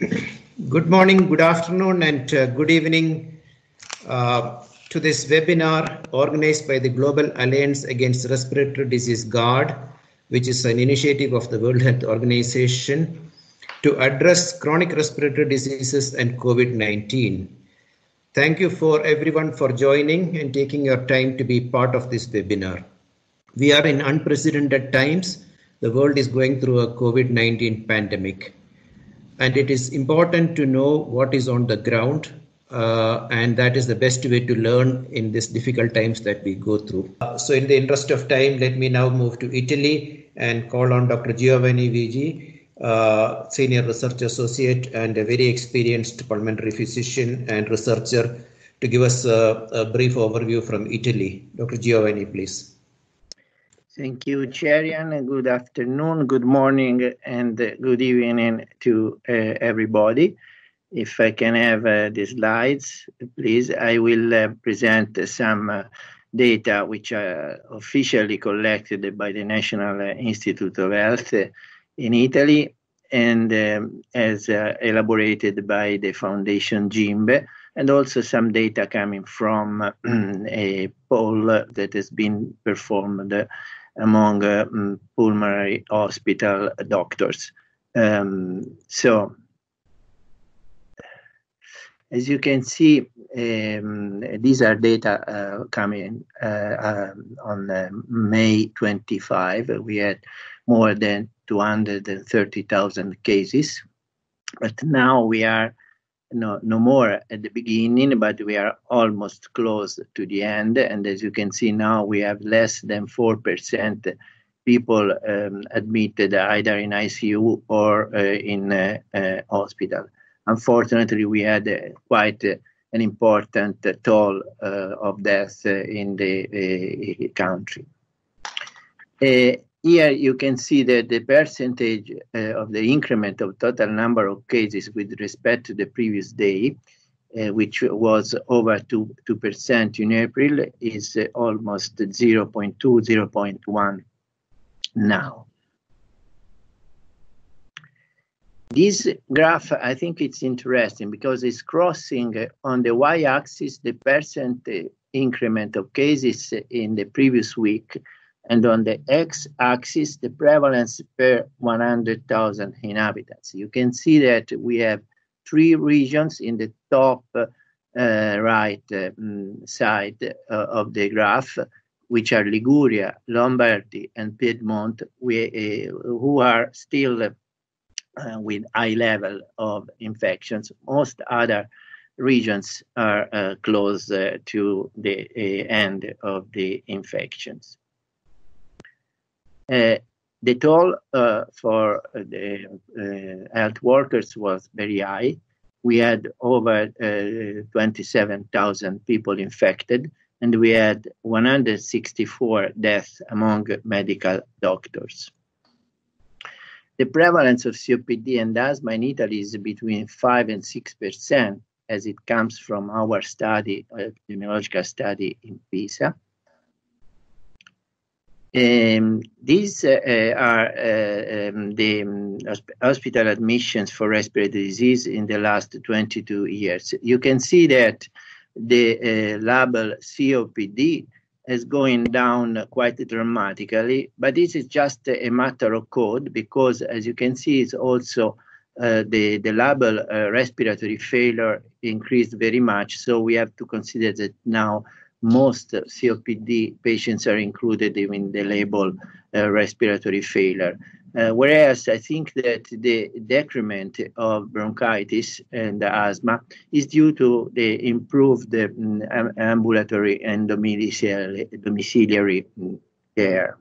Good morning, good afternoon, and good evening to this webinar organized by the Global Alliance Against Respiratory Disease GARD, which is an initiative of the World Health Organization to address chronic respiratory diseases and COVID-19. Thank you for everyone for joining and taking your time to be part of this webinar. We are in unprecedented times. The world is going through a COVID-19 pandemic. And it is important to know what is on the ground, and that is the best way to learn in these difficult times that we go through. So in the interest of time, let me now move to Italy and call on Dr. Giovanni Viegi, Senior Research Associate and a very experienced pulmonary physician and researcher, to give us a brief overview from Italy. Dr. Giovanni, please. Thank you, Cherian. Good afternoon, good morning, and good evening to everybody. If I can have the slides, please. I will present some data which are officially collected by the National Institute of Health in Italy and as elaborated by the Foundation GIMB, and also some data coming from a poll that has been performed among pulmonary hospital doctors. So, as you can see, these are data coming on May 25. We had more than 230,000 cases, but now we are no more at the beginning, but we are almost close to the end. And as you can see now, we have less than 4% people admitted either in ICU or in hospital. Unfortunately, we had quite an important toll of death in the country. Here you can see that the percentage of the increment of total number of cases with respect to the previous day, which was over 2% in April, is almost 0.2, 0.1 now. This graph, I think it's interesting because it's crossing on the y-axis the percent increment of cases in the previous week, and on the x-axis, the prevalence per 100,000 inhabitants. You can see that we have three regions in the top right side of the graph, which are Liguria, Lombardy, and Piedmont, who are still with high level of infections. Most other regions are close to the end of the infections. The toll for the health workers was very high. We had over 27,000 people infected, and we had 164 deaths among medical doctors. The prevalence of COPD and asthma in Italy is between 5 and 6%, as it comes from our study, epidemiological study in Pisa. These are the hospital admissions for respiratory disease in the last 22 years. You can see that the label COPD is going down quite dramatically, but this is just a matter of code because, as you can see, it's also the label respiratory failure increased very much. So we have to consider that now most COPD patients are included in the label respiratory failure. Whereas I think that the decrement of bronchitis and asthma is due to the improved ambulatory and domiciliary care.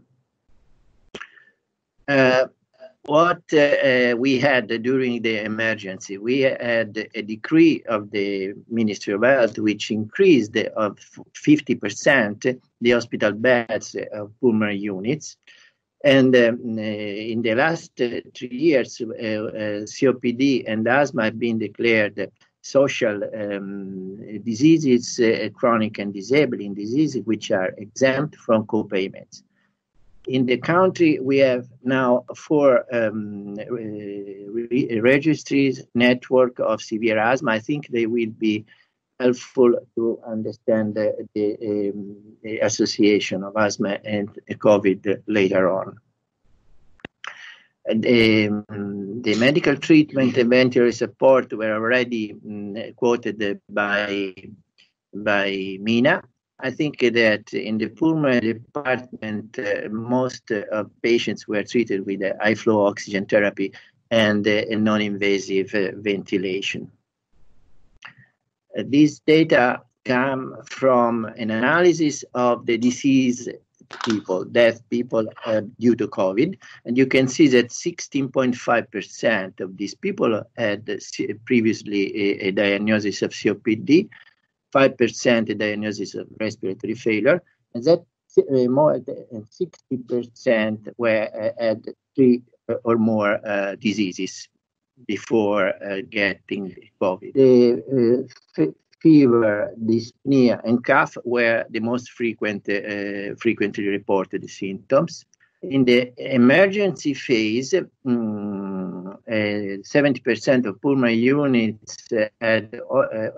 What we had during the emergency, we had a decree of the Ministry of Health which increased of 50% the hospital beds of pulmonary units. And in the last 3 years, COPD and asthma have been declared social diseases, chronic and disabling diseases, which are exempt from co-payments. In the country, we have now 4 registries network of severe asthma. I think they will be helpful to understand the association of asthma and COVID later on. The medical treatment and ventilator support were already quoted by Mina. I think that in the pulmonary department, most of patients were treated with high flow oxygen therapy and non-invasive ventilation. These data come from an analysis of the disease people, death people due to COVID. And you can see that 16.5% of these people had previously a diagnosis of COPD, 5% a diagnosis of respiratory failure, and that more than 60% had 3 or more diseases before getting COVID. The fever, dyspnea, and cough were the most frequently reported symptoms. In the emergency phase, 70% of pulmonary units had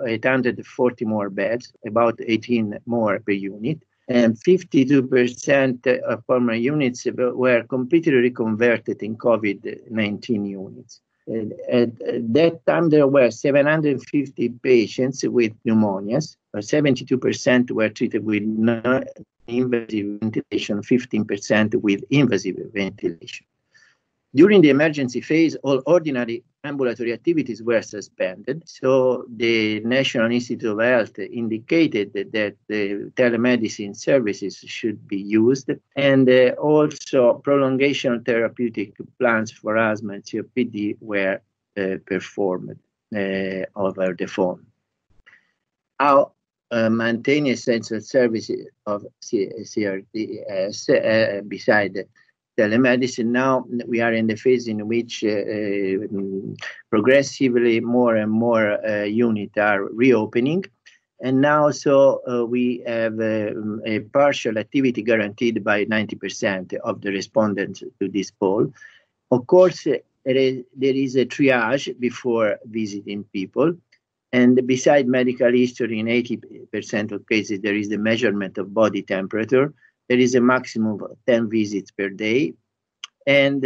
840 more beds, about 18 more per unit, and 52% of pulmonary units were completely reconverted in COVID-19 units. At that time, there were 750 patients with pneumonias. 72% were treated with non-invasive ventilation, 15% with invasive ventilation. During the emergency phase, all ordinary ambulatory activities were suspended. So the National Institute of Health indicated that the telemedicine services should be used, and also prolongation therapeutic plans for asthma and COPD were performed over the phone. How maintain essential services of CRDS beside telemedicine? Now we are in the phase in which progressively more and more units are reopening, and now we have a partial activity guaranteed by 90% of the respondents to this poll. Of course, there is a triage before visiting people, and beside medical history, in 80% of cases there is the measurement of body temperature. There is a maximum of 10 visits per day. And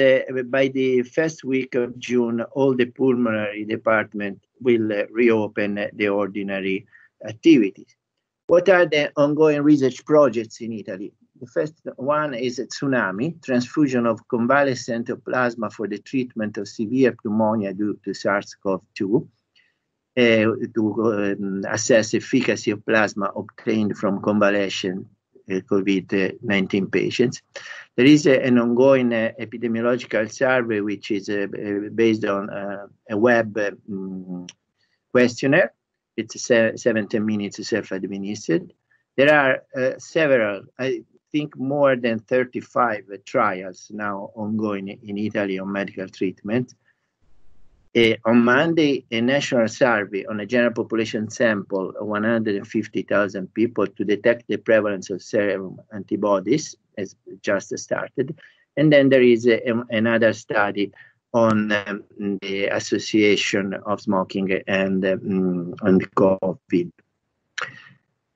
by the first week of June, all the pulmonary department will reopen the ordinary activities. What are the ongoing research projects in Italy? The first one is a tsunami, transfusion of convalescent plasma for the treatment of severe pneumonia due to SARS-CoV-2. To assess efficacy of plasma obtained from convalescent COVID-19 patients. There is an ongoing epidemiological survey which is based on a web questionnaire. It's 17 minutes self-administered. There are several, I think more than 35 trials now ongoing in Italy on medical treatment. On Monday, a national survey on a general population sample of 150,000 people to detect the prevalence of serum antibodies has just started. And then there is another study on the association of smoking and COVID.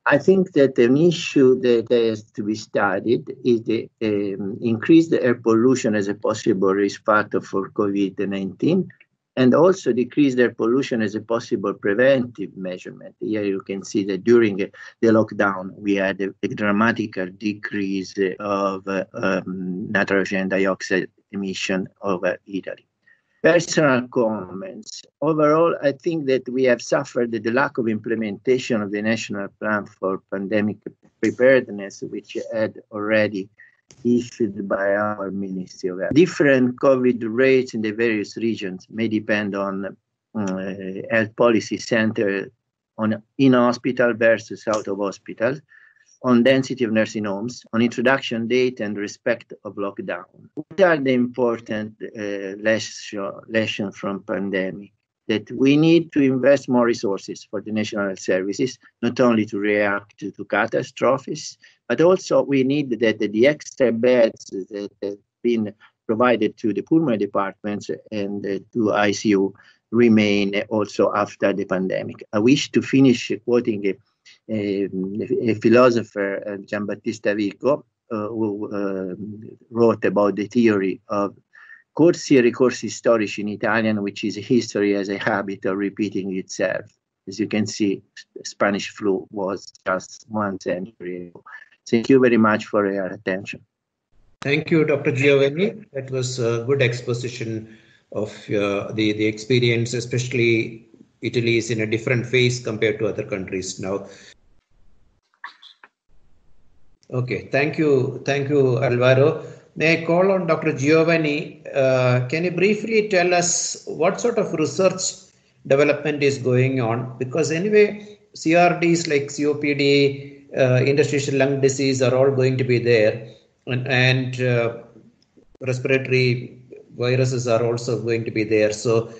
I think that an issue that has to be studied is the increased air pollution as a possible risk factor for COVID-19, and also decrease air pollution as a possible preventive measurement. Here you can see that during the lockdown, we had a dramatic decrease of nitrogen dioxide emission over Italy. Personal comments. Overall, I think that we have suffered the lack of implementation of the National Plan for Pandemic Preparedness, which had already issued by our Ministry of Health. Different COVID rates in the various regions may depend on health policy centered on in-hospital versus out of hospital, on density of nursing homes, on introduction date and respect of lockdown. What are the important lessons from pandemic? That we need to invest more resources for the national health services, not only to react to catastrophes, But also we need that the extra beds that have been provided to the pulmonary departments and to ICU remain also after the pandemic. I wish to finish quoting a philosopher, Giambattista Vico, who wrote about the theory of corsi e ricorsi storici in Italian, which is history as a habit of repeating itself. As you can see, Spanish flu was just 1 century ago. Thank you very much for your attention. Thank you, Dr. Giovanni. That was a good exposition of the experience, especially Italy is in a different phase compared to other countries now. Okay, thank you, Alvaro. May I call on Dr. Giovanni? Can you briefly tell us what sort of research development is going on? Because anyway, CRDs like COPD, interstitial lung disease are all going to be there, and respiratory viruses are also going to be there. So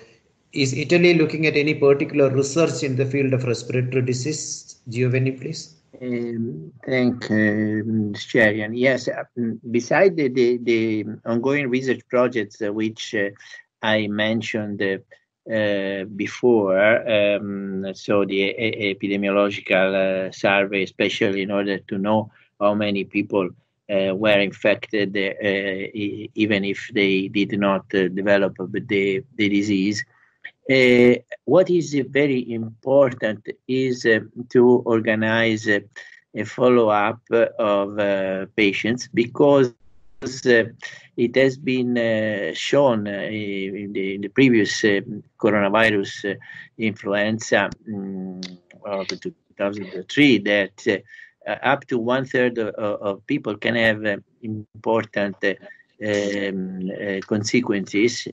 is Italy looking at any particular research in the field of respiratory disease? Giovanni, please. Thank you, Chair. Yes, beside the ongoing research projects which I mentioned before, so the epidemiological survey, especially in order to know how many people were infected, even if they did not develop the disease. What is very important is to organize a follow-up of patients, because it has been shown in the previous coronavirus influenza of 2003 that up to 1/3 of people can have important consequences,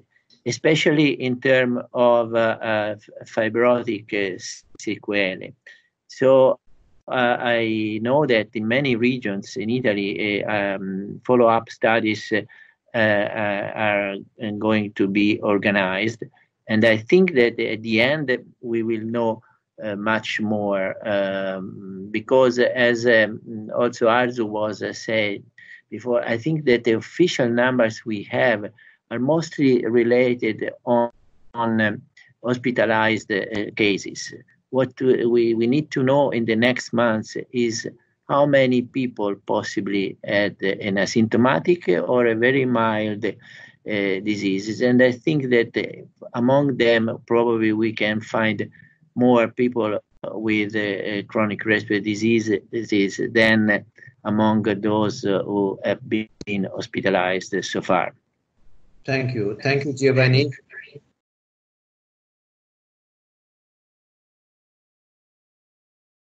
especially in terms of fibrotic sequelae. So I know that in many regions in Italy, follow-up studies are going to be organized. And I think that at the end, we will know much more, because as also Arzu was said before, I think that the official numbers we have are mostly related on hospitalized cases. What we need to know in the next months is how many people possibly had an asymptomatic or a very mild diseases. And I think that among them, probably we can find more people with chronic respiratory disease than among those who have been hospitalized so far. Thank you, Giovanni.